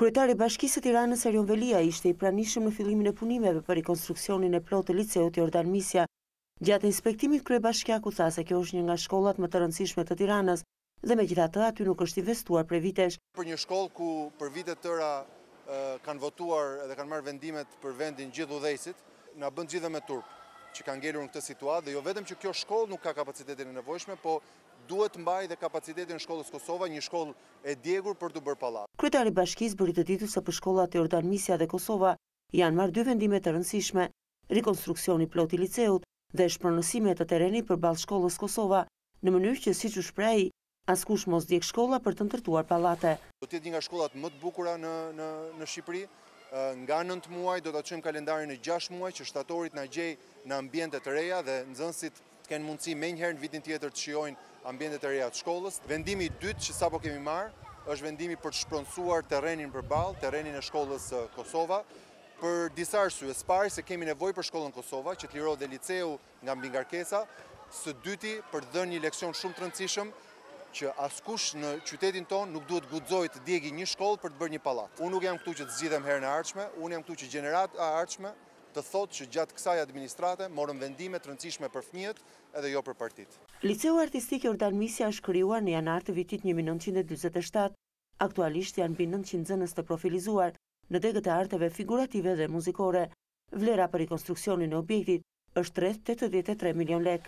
Kryetari i Bashkisë së Tiranës Erion Velia ishte i pranishëm në fillimin e punimeve për rikonstruksionin e plotë të liceut Jordan Misja. Gjatë inspektimit kryebashkiaku tha se kjo është një nga shkollat më të rëndësishme të Tiranës dhe megjithatë aty nuk është investuar prej vitesh. Për një shkollë ku për vite të tëra kanë votuar dhe kanë marrë vendimet për vendin gjithë udhëheqësit, na bën gjithë me turp që kanë ngelur në këtë situatë dhe jo vetëm që kjo shkollë nuk ka kapacitetin e nevojshme, po duhet mbaj dhe kapacitetin e shkollës Kosova, një shkollë e djegur për të bërë pallat. Kryetari i Bashkisë bëri të ditur se për shkollat e Jordan Misja dhe Kosova janë marrë dy vendime të rëndësishme: rikonstruksioni plot i liceut dhe shpronësimi të terenit përballë shkollës Kosova, në mënyrë që siç u shpreh ai, askush mos djeg shkolla për të ndërtuar pallate. Do të jetë një nga shkollat më të bukura në Shqipëri. Nga 9 muaj do ta çojmë kalendarin në 6 muaj që shtatorit na gjej në ambiente të reja dhe nxënësit të kenë mundësi menjëherë në vitin tjetër të shijojnë ambiente të reja të shkollës. Vendimi i dytë që sapo kemi marrë është vendimi për të shpronësuar terrenin përballë, terrenin e shkollës Kosova, për disa arsye. Së pari se kemi nevojë për shkollën Kosova që të lirohet dhe liceu nga mbi ngarkesa, së dyti për të dhënë një leksion shumë të rëndësishëm që askush në qytetin tonë nuk duhet guxojë të djegi një shkollë për të bërë një pallat. Unë nuk jam këtu që të zgjidhem herën e ardhshme, unë jam këtu që gjenerata e ardhshme të thotë që gjatë kësaj administrate morëm vendime të rëndësishme për fëmijët edhe jo për partitë. Liceu Artistik Jordan Misja është krijuar në janar të vitit 1947. Aktualisht janë mbi 900 nxënës të profilizuar në degët e arteve figurative dhe muzikore. Vlera për rikonstruksionin e objektit është rreth 83 milion lekë.